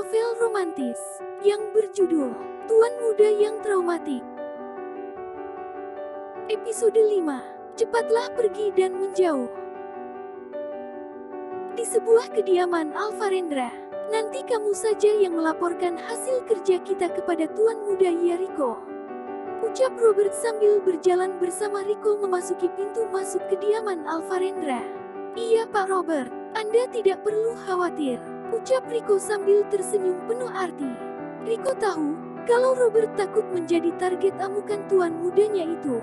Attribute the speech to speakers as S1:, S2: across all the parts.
S1: novel romantis yang berjudul Tuan Muda yang Traumatik. Episode 5. Cepatlah pergi dan menjauh. Di sebuah kediaman Alvarendra, nanti kamu saja yang melaporkan hasil kerja kita kepada Tuan Muda ya Rico, ucap Robert sambil berjalan bersama Rico memasuki pintu masuk kediaman Alvarendra. Iya Pak Robert, Anda tidak perlu khawatir, ucap Rico sambil tersenyum penuh arti. Rico tahu kalau Robert takut menjadi target amukan tuan mudanya itu.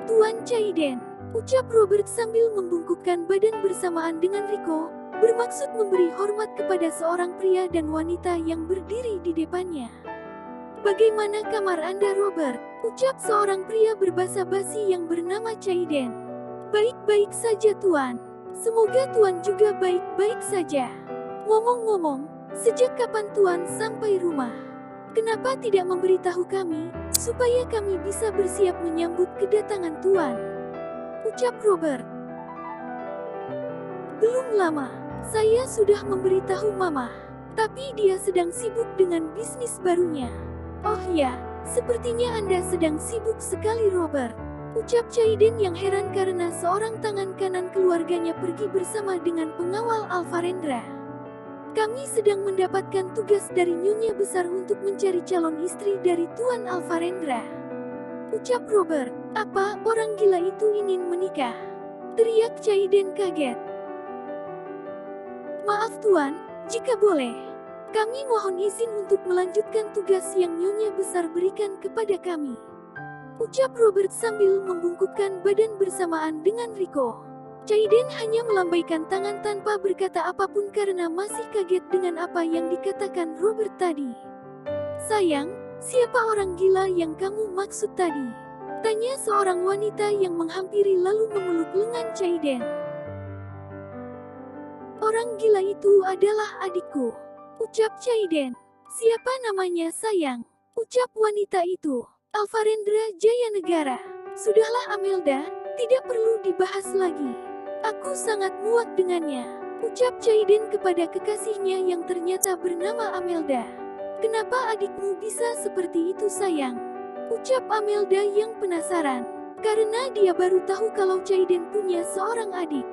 S1: Tuan Caiden, ucap Robert sambil membungkukkan badan bersamaan dengan Rico, bermaksud memberi hormat kepada seorang pria dan wanita yang berdiri di depannya. Bagaimana kamar Anda Robert? Ucap seorang pria berbahasa basi yang bernama Caiden. Baik-baik saja Tuan. Semoga Tuan juga baik-baik saja. Ngomong-ngomong, sejak kapan Tuan sampai rumah? Kenapa tidak memberitahu kami, supaya kami bisa bersiap menyambut kedatangan Tuan? Ucap Robert. Belum lama, saya sudah memberitahu Mama, tapi dia sedang sibuk dengan bisnis barunya. Oh ya, sepertinya Anda sedang sibuk sekali Robert, ucap Caiden yang heran karena seorang tangan kanan keluarganya pergi bersama dengan pengawal Alvarendra. Kami sedang mendapatkan tugas dari Nyonya Besar untuk mencari calon istri dari Tuan Alvarendra, ucap Robert. Apa orang gila itu ingin menikah? Teriak Caiden kaget. Maaf Tuan, jika boleh, kami mohon izin untuk melanjutkan tugas yang Nyonya Besar berikan kepada kami, ucap Robert sambil membungkukkan badan bersamaan dengan Rico. Caiden hanya melambaikan tangan tanpa berkata apapun karena masih kaget dengan apa yang dikatakan Robert tadi. Sayang, siapa orang gila yang kamu maksud tadi? Tanya seorang wanita yang menghampiri lalu memeluk lengan Caiden. Orang gila itu adalah adikku, ucap Caiden. Siapa namanya sayang? Ucap wanita itu. Alvarendra Jayanegara. Sudahlah Amelda, tidak perlu dibahas lagi. Aku sangat muak dengannya, ucap Caiden kepada kekasihnya yang ternyata bernama Amelda. Kenapa adikmu bisa seperti itu sayang? Ucap Amelda yang penasaran, karena dia baru tahu kalau Caiden punya seorang adik.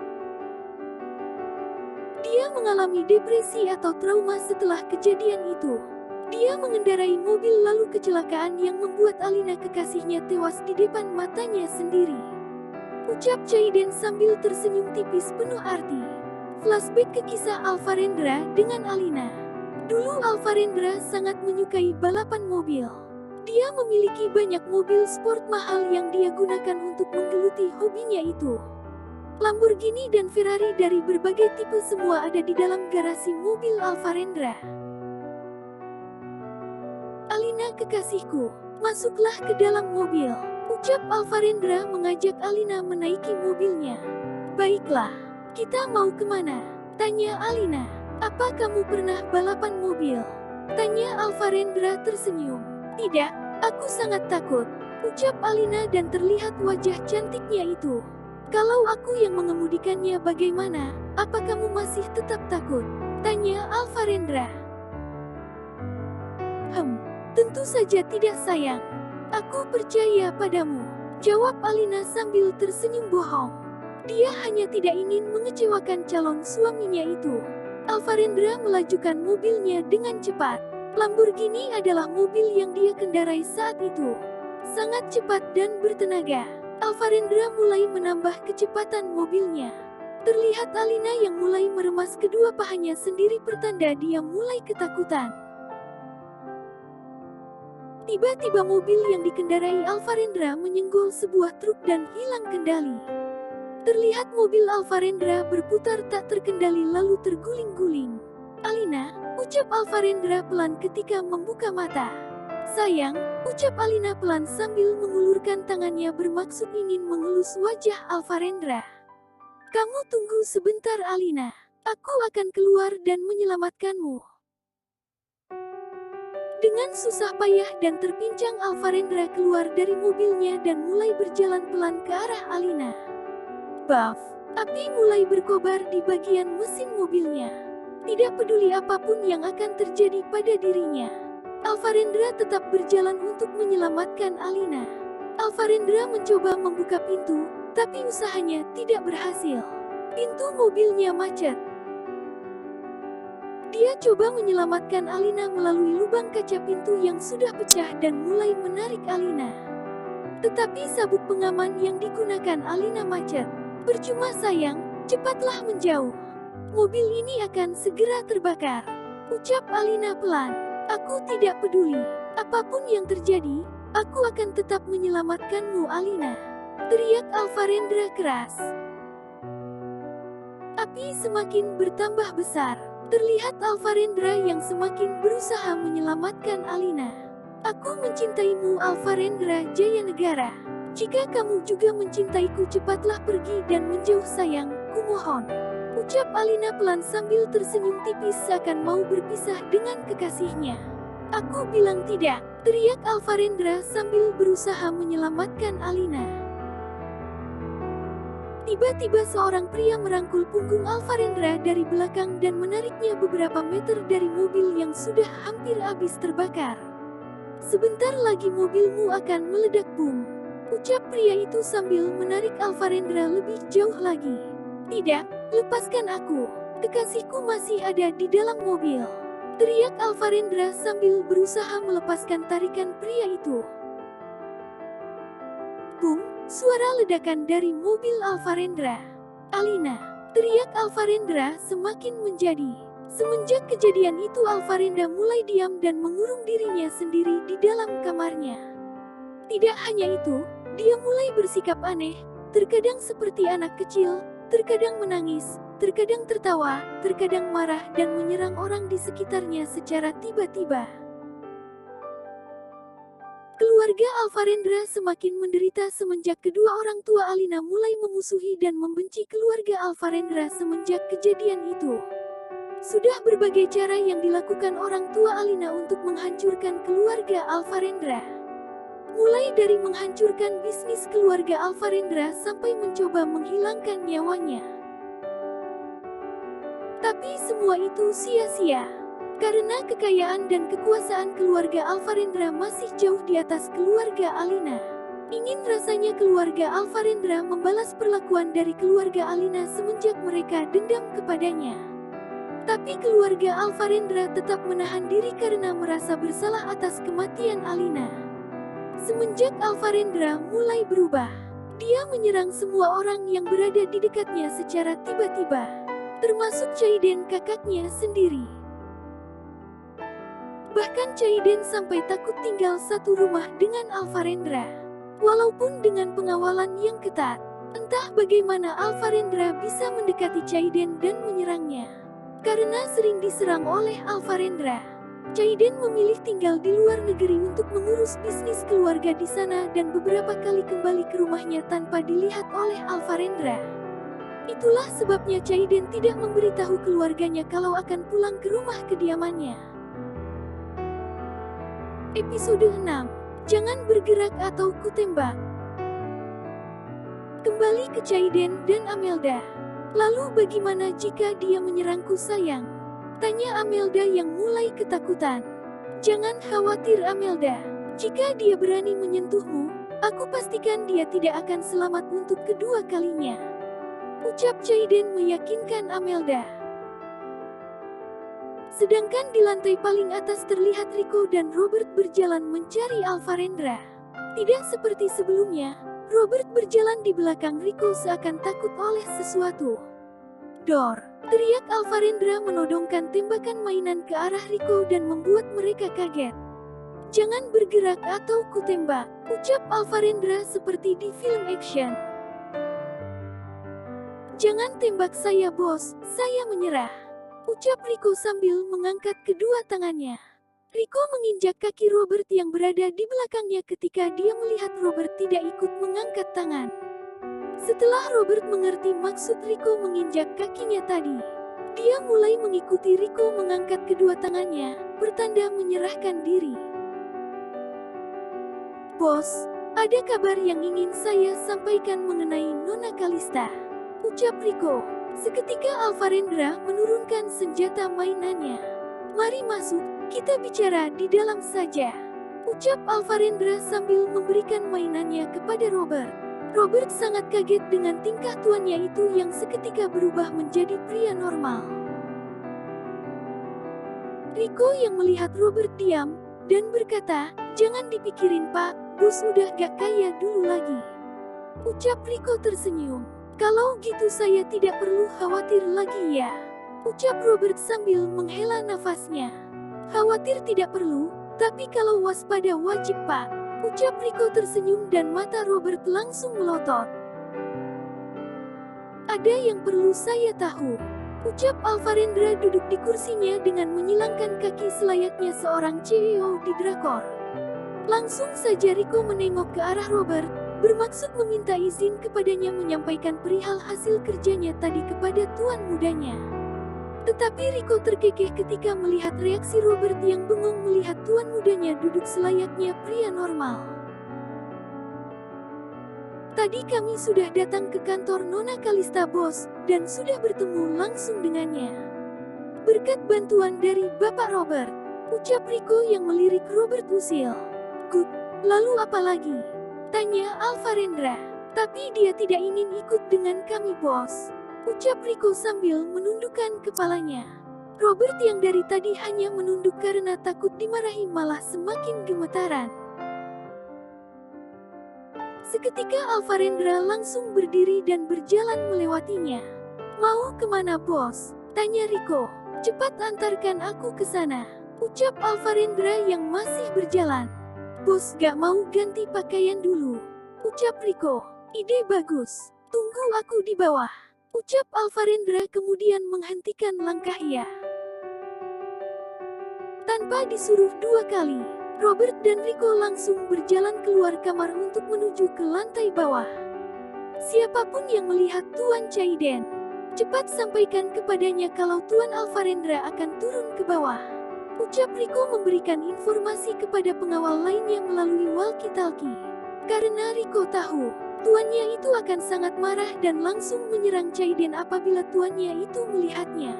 S1: Dia mengalami depresi atau trauma setelah kejadian itu. Dia mengendarai mobil lalu kecelakaan yang membuat Alina kekasihnya tewas di depan matanya sendiri, ucap Caiden sambil tersenyum tipis penuh arti. Flashback ke kisah Alvarendra dengan Alina. Dulu Alvarendra sangat menyukai balapan mobil. Dia memiliki banyak mobil sport mahal yang dia gunakan untuk menggeluti hobinya itu. Lamborghini dan Ferrari dari berbagai tipe semua ada di dalam garasi mobil Alvarendra. Alina kekasihku, masuklah ke dalam mobil, ucap Alvarendra mengajak Alina menaiki mobilnya. Baiklah, kita mau kemana? Tanya Alina. Apa kamu pernah balapan mobil? Tanya Alvarendra tersenyum. Tidak, aku sangat takut, ucap Alina dan terlihat wajah cantiknya itu. Kalau aku yang mengemudikannya bagaimana? Apa kamu masih tetap takut? Tanya Alvarendra. Tentu saja tidak sayang. Aku percaya padamu, jawab Alina sambil tersenyum bohong. Dia hanya tidak ingin mengecewakan calon suaminya itu. Alvarendra melajukan mobilnya dengan cepat. Lamborghini adalah mobil yang dia kendarai saat itu. Sangat cepat dan bertenaga. Alvarendra mulai menambah kecepatan mobilnya. Terlihat Alina yang mulai meremas kedua pahanya sendiri pertanda dia mulai ketakutan. Tiba-tiba mobil yang dikendarai Alvarendra menyenggol sebuah truk dan hilang kendali. Terlihat mobil Alvarendra berputar tak terkendali lalu terguling-guling. Alina, ucap Alvarendra pelan ketika membuka mata. Sayang, ucap Alina pelan sambil mengulurkan tangannya bermaksud ingin mengelus wajah Alvarendra. Kamu tunggu sebentar Alina, aku akan keluar dan menyelamatkanmu. Dengan susah payah dan terpincang Alvarendra keluar dari mobilnya dan mulai berjalan pelan ke arah Alina. Baf, api mulai berkobar di bagian mesin mobilnya. Tidak peduli apapun yang akan terjadi pada dirinya, Alvarendra tetap berjalan untuk menyelamatkan Alina. Alvarendra mencoba membuka pintu, tapi usahanya tidak berhasil. Pintu mobilnya macet. Dia coba menyelamatkan Alina melalui lubang kaca pintu yang sudah pecah dan mulai menarik Alina. Tetapi sabuk pengaman yang digunakan Alina macet. Percuma sayang, cepatlah menjauh. Mobil ini akan segera terbakar. Ucap Alina pelan. Aku tidak peduli. Apapun yang terjadi, aku akan tetap menyelamatkanmu Alina. Teriak Alvarendra keras. Api semakin bertambah besar. Terlihat Alvarendra yang semakin berusaha menyelamatkan Alina. Aku mencintaimu Alvarendra Jayanegara. Jika kamu juga mencintaiku, cepatlah pergi dan menjauh sayang, kumohon. Ucap Alina pelan sambil tersenyum tipis seakan mau berpisah dengan kekasihnya. Aku bilang tidak, teriak Alvarendra sambil berusaha menyelamatkan Alina. Tiba-tiba seorang pria merangkul punggung Alvarendra dari belakang dan menariknya beberapa meter dari mobil yang sudah hampir habis terbakar. Sebentar lagi mobilmu akan meledak bung. Ucap pria itu sambil menarik Alvarendra lebih jauh lagi. Tidak, lepaskan aku. Kekasihku masih ada di dalam mobil. Teriak Alvarendra sambil berusaha melepaskan tarikan pria itu. Bung! Suara ledakan dari mobil Alvarendra. Alina! Teriak Alvarendra semakin menjadi. Semenjak kejadian itu Alvarendra mulai diam dan mengurung dirinya sendiri di dalam kamarnya. Tidak hanya itu, dia mulai bersikap aneh, terkadang seperti anak kecil, terkadang menangis, terkadang tertawa, terkadang marah dan menyerang orang di sekitarnya secara tiba-tiba. Keluarga Alvarendra semakin menderita semenjak kedua orang tua Alina mulai memusuhi dan membenci keluarga Alvarendra semenjak kejadian itu. Sudah berbagai cara yang dilakukan orang tua Alina untuk menghancurkan keluarga Alvarendra. Mulai dari menghancurkan bisnis keluarga Alvarendra sampai mencoba menghilangkan nyawanya. Tapi semua itu sia-sia. Karena kekayaan dan kekuasaan keluarga Alvarendra masih jauh di atas keluarga Alina. Ingin rasanya keluarga Alvarendra membalas perlakuan dari keluarga Alina semenjak mereka dendam kepadanya. Tapi keluarga Alvarendra tetap menahan diri karena merasa bersalah atas kematian Alina. Semenjak Alvarendra mulai berubah, dia menyerang semua orang yang berada di dekatnya secara tiba-tiba, termasuk Chaiden kakaknya sendiri. Bahkan Chaiden sampai takut tinggal satu rumah dengan Alvarendra. Walaupun dengan pengawalan yang ketat, entah bagaimana Alvarendra bisa mendekati Chaiden dan menyerangnya. Karena sering diserang oleh Alvarendra, Chaiden memilih tinggal di luar negeri untuk mengurus bisnis keluarga di sana dan beberapa kali kembali ke rumahnya tanpa dilihat oleh Alvarendra. Itulah sebabnya Chaiden tidak memberitahu keluarganya kalau akan pulang ke rumah kediamannya. Episode 6. Jangan bergerak atau kutembak. Kembali ke Chaiden dan Amelda. Lalu bagaimana jika dia menyerangku sayang? Tanya Amelda yang mulai ketakutan. Jangan khawatir Amelda. Jika dia berani menyentuhmu, aku pastikan dia tidak akan selamat untuk kedua kalinya. Ucap Chaiden meyakinkan Amelda. Sedangkan di lantai paling atas terlihat Rico dan Robert berjalan mencari Alvarendra. Tidak seperti sebelumnya, Robert berjalan di belakang Rico seakan takut oleh sesuatu. Dor! Teriak Alvarendra menodongkan tembakan mainan ke arah Rico dan membuat mereka kaget. Jangan bergerak atau kutembak, ucap Alvarendra seperti di film action. Jangan tembak saya bos, saya menyerah. Ucap Rico sambil mengangkat kedua tangannya. Rico menginjak kaki Robert yang berada di belakangnya ketika dia melihat Robert tidak ikut mengangkat tangan. Setelah Robert mengerti maksud Rico menginjak kakinya tadi, dia mulai mengikuti Rico mengangkat kedua tangannya, pertanda menyerahkan diri. Bos, ada kabar yang ingin saya sampaikan mengenai Nona Kalista, ucap Rico. Seketika Alvarendra menurunkan senjata mainannya. "Mari masuk, kita bicara di dalam saja," ucap Alvarendra sambil memberikan mainannya kepada Robert. Robert sangat kaget dengan tingkah tuannya itu yang seketika berubah menjadi pria normal. Rico yang melihat Robert diam dan berkata, "Jangan dipikirin Pak, bos udah gak kaya dulu lagi," ucap Rico tersenyum. "Kalau gitu saya tidak perlu khawatir lagi ya," ucap Robert sambil menghela nafasnya. "Khawatir tidak perlu, tapi kalau waspada wajib Pak," ucap Rico tersenyum dan mata Robert langsung melotot. "Ada yang perlu saya tahu," ucap Alvarendra duduk di kursinya dengan menyilangkan kaki selayaknya seorang CEO di drakor. Langsung saja Rico menengok ke arah Robert, bermaksud meminta izin kepadanya menyampaikan perihal hasil kerjanya tadi kepada tuan mudanya. Tetapi Rico terkekeh ketika melihat reaksi Robert yang bengong melihat tuan mudanya duduk selayaknya pria normal. "Tadi kami sudah datang ke kantor Nona Kalista bos, dan sudah bertemu langsung dengannya. Berkat bantuan dari Bapak Robert," ucap Rico yang melirik Robert usil. "Good, lalu apa lagi?" tanya Alvarendra. "Tapi dia tidak ingin ikut dengan kami bos," ucap Rico sambil menundukkan kepalanya. Robert yang dari tadi hanya menunduk karena takut dimarahi malah semakin gemetaran. Seketika Alvarendra langsung berdiri dan berjalan melewatinya. "Mau kemana bos?" tanya Rico. "Cepat antarkan aku ke sana," ucap Alvarendra yang masih berjalan. "Bos gak mau ganti pakaian dulu," ucap Rico. "Ide bagus, tunggu aku di bawah," ucap Alvarendra kemudian menghentikan langkahnya. Tanpa disuruh dua kali, Robert dan Rico langsung berjalan keluar kamar untuk menuju ke lantai bawah. "Siapapun yang melihat Tuan Chaiden, cepat sampaikan kepadanya kalau Tuan Alvarendra akan turun ke bawah," ucap Rico memberikan informasi kepada pengawal lainnya melalui walkie-talkie. Karena Rico tahu, tuannya itu akan sangat marah dan langsung menyerang Chaiden apabila tuannya itu melihatnya.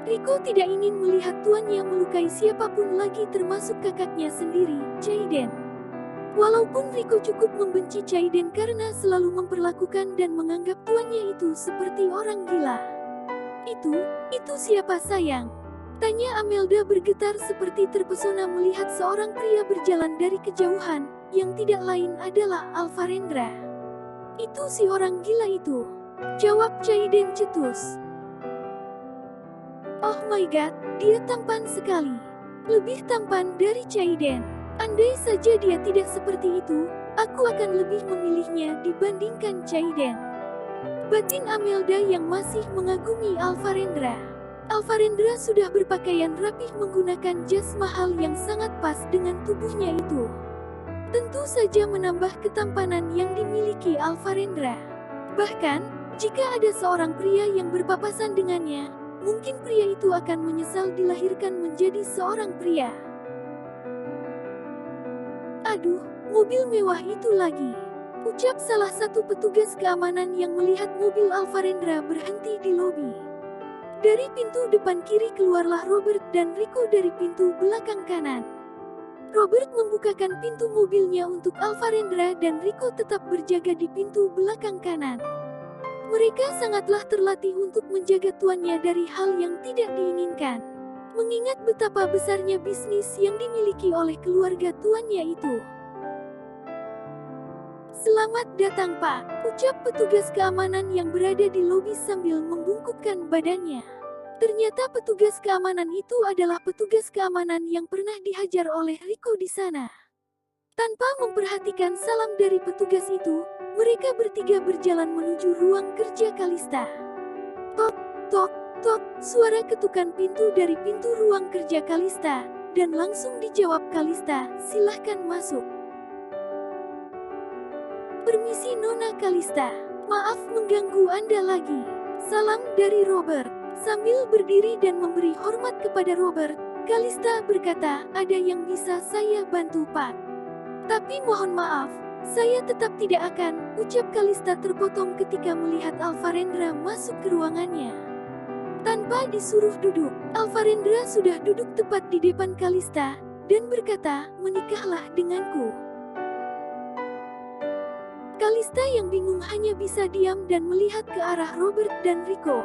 S1: Rico tidak ingin melihat tuannya melukai siapapun lagi termasuk kakaknya sendiri, Chaiden. Walaupun Rico cukup membenci Chaiden karena selalu memperlakukan dan menganggap tuannya itu seperti orang gila. Itu siapa sayang?" tanya Amelda bergetar seperti terpesona melihat seorang pria berjalan dari kejauhan, yang tidak lain adalah Alvarendra. "Itu si orang gila itu," jawab Chaiden cetus. "Oh my god, dia tampan sekali. Lebih tampan dari Chaiden. Andai saja dia tidak seperti itu, aku akan lebih memilihnya dibandingkan Chaiden," batin Amelda yang masih mengagumi Alvarendra. Alvarendra sudah berpakaian rapih menggunakan jas mahal yang sangat pas dengan tubuhnya itu. Tentu saja menambah ketampanan yang dimiliki Alvarendra. Bahkan, jika ada seorang pria yang berpapasan dengannya, mungkin pria itu akan menyesal dilahirkan menjadi seorang pria. "Aduh, mobil mewah itu lagi," ucap salah satu petugas keamanan yang melihat mobil Alvarendra berhenti di lobi. Dari pintu depan kiri keluarlah Robert dan Rico dari pintu belakang kanan. Robert membukakan pintu mobilnya untuk Alvarendra dan Rico tetap berjaga di pintu belakang kanan. Mereka sangatlah terlatih untuk menjaga tuannya dari hal yang tidak diinginkan. Mengingat betapa besarnya bisnis yang dimiliki oleh keluarga tuannya itu. "Selamat datang Pak," ucap petugas keamanan yang berada di lobi sambil membungkukkan badannya. Ternyata petugas keamanan itu adalah petugas keamanan yang pernah dihajar oleh Rico di sana. Tanpa memperhatikan salam dari petugas itu, mereka bertiga berjalan menuju ruang kerja Kalista. Tok, tok, tok, suara ketukan pintu dari pintu ruang kerja Kalista, dan langsung dijawab Kalista, "Silahkan masuk." "Permisi Nona Kalista, maaf mengganggu Anda lagi," salam dari Robert. Sambil berdiri dan memberi hormat kepada Robert, Kalista berkata, "Ada yang bisa saya bantu Pak? Tapi mohon maaf, Saya tetap tidak akan, ucap Kalista terpotong ketika melihat Alvarendra masuk ke ruangannya. Tanpa disuruh duduk, Alvarendra sudah duduk tepat di depan Kalista, dan berkata, menikahlah denganku. Kalista yang bingung hanya bisa diam dan melihat ke arah Robert dan Rico.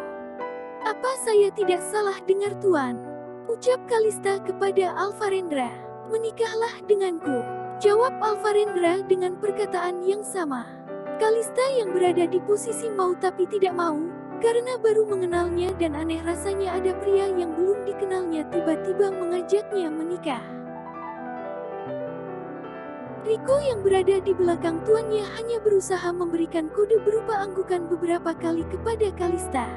S1: Apa saya tidak salah dengar Tuan? Ucap Kalista kepada Alvarendra. Menikahlah denganku, jawab Alvarendra dengan perkataan yang sama. Kalista yang berada di posisi mau tapi tidak mau, karena baru mengenalnya dan aneh rasanya ada pria yang belum dikenalnya tiba-tiba mengajaknya menikah. Rico yang berada di belakang tuannya hanya berusaha memberikan kode berupa anggukan beberapa kali kepada Kalista.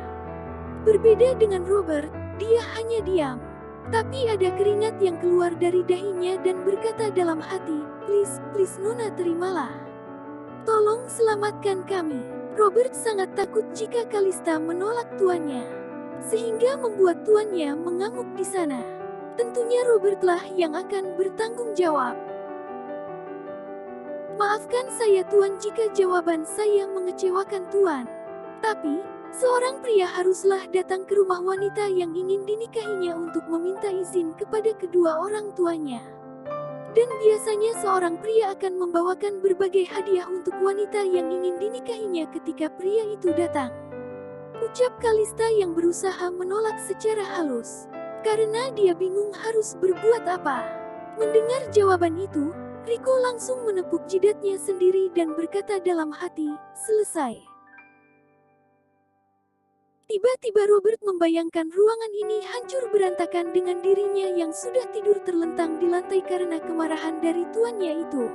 S1: Berbeda dengan Robert, dia hanya diam. Tapi ada keringat yang keluar dari dahinya dan berkata dalam hati, please Nona terimalah. Tolong selamatkan kami. Robert sangat takut jika Kalista menolak tuannya, sehingga membuat tuannya mengamuk di sana. Tentunya Robertlah yang akan bertanggung jawab. Maafkan saya Tuan jika jawaban saya mengecewakan Tuan. Tapi, seorang pria haruslah datang ke rumah wanita yang ingin dinikahinya untuk meminta izin kepada kedua orang tuanya. Dan biasanya seorang pria akan membawakan berbagai hadiah untuk wanita yang ingin dinikahinya ketika pria itu datang. Ucap Kalista yang berusaha menolak secara halus, karena dia bingung harus berbuat apa. Mendengar jawaban itu, Rico langsung menepuk jidatnya sendiri dan berkata dalam hati, selesai. Tiba-tiba Robert membayangkan ruangan ini hancur berantakan dengan dirinya yang sudah tidur terlentang di lantai karena kemarahan dari tuannya itu.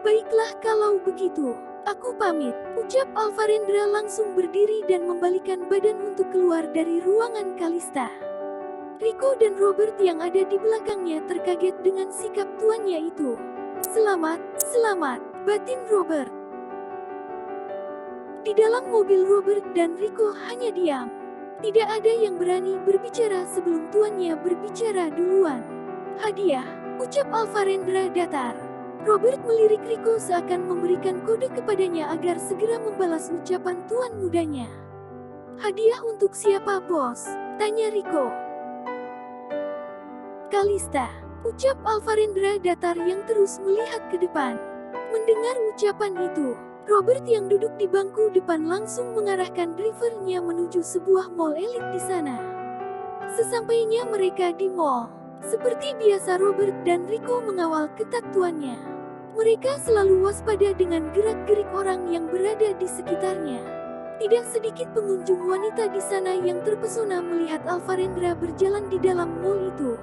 S1: Baiklah kalau begitu, aku pamit, ucap Alvarendra langsung berdiri dan membalikan badan untuk keluar dari ruangan Kalista. Rico dan Robert yang ada di belakangnya terkaget dengan sikap tuannya itu. Selamat, batin Robert. Di dalam mobil Robert dan Rico hanya diam. Tidak ada yang berani berbicara sebelum tuannya berbicara duluan. Hadiah, ucap Alvarendra datar. Robert melirik Rico seakan memberikan kode kepadanya agar segera membalas ucapan tuan mudanya. Hadiah untuk siapa bos? Tanya Rico. Kalista, ucap Alvarendra datar yang terus melihat ke depan. Mendengar ucapan itu, Robert yang duduk di bangku depan langsung mengarahkan drivernya menuju sebuah mall elit di sana. Sesampainya mereka di mall, seperti biasa Robert dan Rico mengawal ketat tuannya. Mereka selalu waspada dengan gerak-gerik orang yang berada di sekitarnya. Tidak sedikit pengunjung wanita di sana yang terpesona melihat Alvarendra berjalan di dalam mall itu.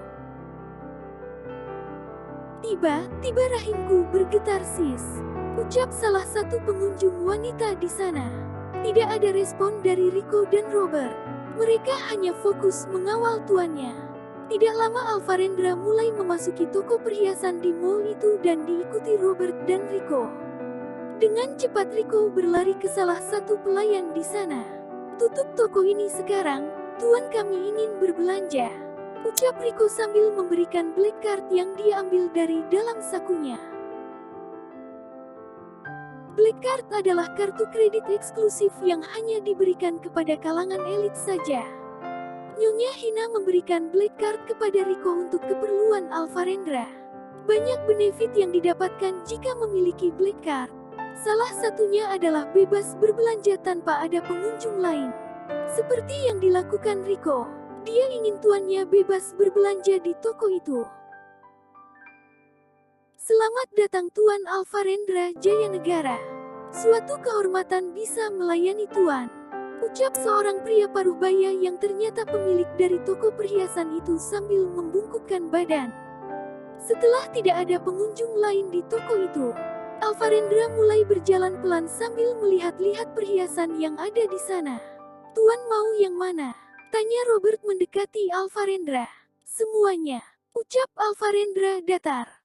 S1: Tiba-tiba rahimku bergetar sis, ucap salah satu pengunjung wanita di sana. Tidak ada respon dari Rico dan Robert. Mereka hanya fokus mengawal tuannya. Tidak lama Alvarendra mulai memasuki toko perhiasan di mall itu dan diikuti Robert dan Rico. Dengan cepat Rico berlari ke salah satu pelayan di sana. Tutup toko ini sekarang, tuan kami ingin berbelanja, ucap Rico sambil memberikan black card yang dia ambil dari dalam sakunya. Black card adalah kartu kredit eksklusif yang hanya diberikan kepada kalangan elit saja. Nyonya Hina memberikan black card kepada Rico untuk keperluan Alvarendra. Banyak benefit yang didapatkan jika memiliki black card. Salah satunya adalah bebas berbelanja tanpa ada pengunjung lain. Seperti yang dilakukan Rico, dia ingin tuannya bebas berbelanja di toko itu. Selamat datang Tuan Alvarendra Jayanegara. Suatu kehormatan bisa melayani Tuan, ucap seorang pria paruh baya yang ternyata pemilik dari toko perhiasan itu sambil membungkukkan badan. Setelah tidak ada pengunjung lain di toko itu, Alvarendra mulai berjalan pelan sambil melihat-lihat perhiasan yang ada di sana. Tuan mau yang mana? Tanya Robert mendekati Alvarendra. Semuanya, ucap Alvarendra datar.